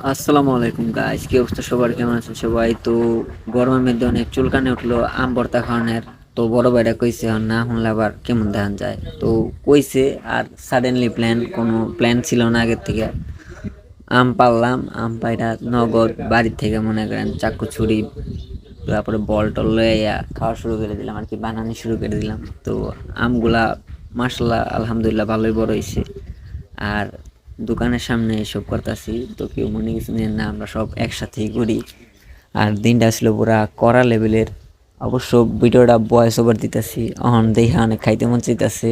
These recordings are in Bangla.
আসসালামু আলাইকুম গাইস, কি অবস্থা সবার? কেমন আছেন সবাই? তো গরমের মধ্যে অনেক চুলকানি উঠলো আম ভর্তা খাওয়ানোর। তো বড় ভাইরা কইছে আর না শুনলে আবার কেমন দেখান যায়, তো কইছে। আর সাডেনলি কোনো প্ল্যান ছিল না আগের থেকে। আম পারলাম, আম পাইরা নগদ বাড়ির থেকে মনে করেন চাকু ছুরি, তারপরে বল টল লইয়া খাওয়া শুরু করে দিলাম আর কি, বানানি শুরু করে দিলাম। তো আমগুলা মাশাআল্লাহ আলহামদুলিল্লাহ ভালোই বড় হয়েছে। আর দোকানের সামনে এসব করতেছি, তো কেউ মনে কিছু নেন না, আমরা সব একসাথেই করি। আর দিনটা ছিল পুরা কড়া লেভেলের। অবশ্য ভিডিওটা ভয়েস ওভার দিতেছি, অহন দেখে অনেক খাইতে মন চাইতেছে,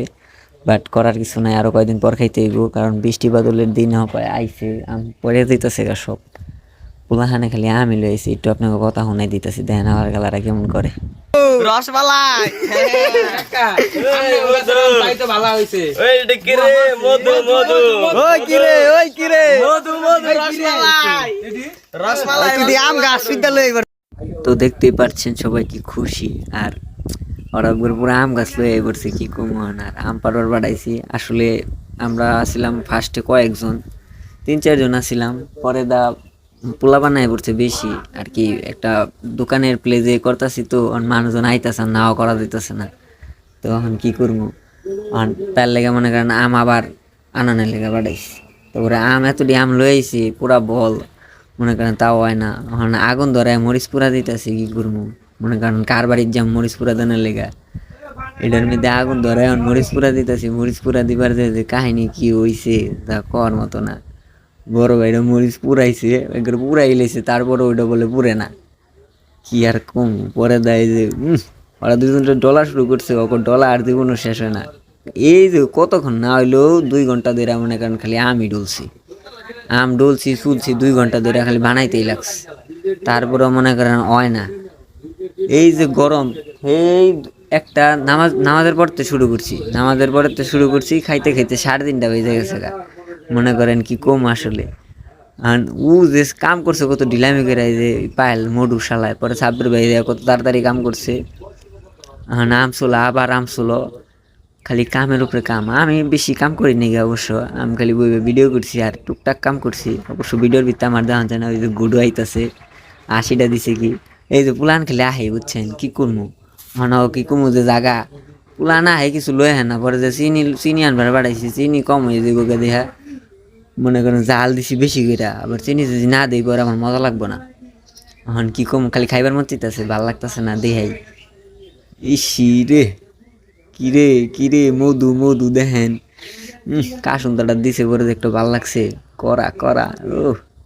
বাট করার কিছু নাই, আরো কয়েকদিন পর খাইতে হইব, কারণ বৃষ্টি বাদলের দিন হয় আইছে, আম পরে দিতেছে গা সব। পোলাখানে খালি আমি লইছি, একটু আপনাকে কথা শুনাই দিতেছি, দেখেন আমার গালারা কেমন করে। রসমালাই আম গাছ তো দেখতেই পাচ্ছেন সবাই কি খুশি। আর ওরা পুরো আম গাছ লয়ে পড়ছে, কি কমন। আর আম পাড়ার বাড়াইছি আসলে। আমরা ছিলাম ফার্স্টে কয়েকজন, 3-4 জন আসছিলাম, পরে পোলা বানায় পড়ছে বেশি আর কি। একটা দোকানের প্লেজে করতেছি, তো মানুষজন আইতাছে নাও করা দিতেছে না। তো এখন কি করবো, তার লেগে মনে করেন আম আবার আনানের লেগে বাড়াইছি। তারপরে আম এতটি আম লয়ে আইছি পুরা বল, মনে করেন তাও হয় না। এখন আগুন ধরে মরিচ পুরা দিতেছি, কি করবো। মনে করেন কার বাড়ির যাম মরিচ পুরা দেনের লেগা, এটার মধ্যে আগুন ধরে এখন মরিচ পুরা দিতেছি। মরিচ পুরা দিবার যে কাহিনী কি হইছে তা কর মতো না। বড় ভাইরা মরিচ পুরাইছে, একবার পুরাই লেছে, তারপরে ওইটা বলে পুরে না। কি আর কম, পরে দেয় যে ওরা দুজন ডলা শুরু করছে, ওকে ডলা আর জীবনও শেষ হয় না। এই যে কতক্ষণ না হইলেও 2 ঘন্টা ধরে মনে করেন খালি আমই ডলছি, আম ডলছি চুলছি 2 ঘন্টা ধরে খালি বানাইতেই লাগছে। তারপরেও মনে করেন হয় না। এই যে গরম, এই একটা নামাজের পড়তে শুরু করছি, খাইতে খাইতে 3:30 বেজে গেছে গা। মনে করেন কি কম আসলে। আর ও যে কাম করছে কত ঢিলামি করে, যে পায়েল মডু শালায়, পরে সাব্বির ভাই কত তাড়াতাড়ি কাম করছে। আম ছোলা আবার আম ছোলো, খালি কামের উপরে কাম। আমি বেশি কাম করি নি গে অবশ্য, আমি খালি বইবে ভিডিও করছি আর টুকটাক কাম করছি। অবশ্য ভিডিওর ভিতরে আমার দেখা যায় না। ওই যে গুডু আইতাছে, 80টা দিছে কি, এই যে পুলান খেলে আহে, বুঝছেন কি করবো। মানে কি কমু যে জাগা পুলান আহে কিছু লয়ে হ্যাঁ না, পরে যে চিনি আনবার বাড়াইছি, চিনি কম হয়ে যাবো গে দেখা। মনে করেন জাল দিছি বেশি করে, আবার চিনি যদি না দিই পরে আমার মজা লাগবো না। এখন কি কম, খালি খাইবার মন চাইতেছে, ভাল লাগতেছে না দেহাই। ইসি রে, কিরে কিরে, মধু মধু দেখেন। কাসুন্দাটা দিছে পরে একটু ভাল লাগছে, করা করা। ও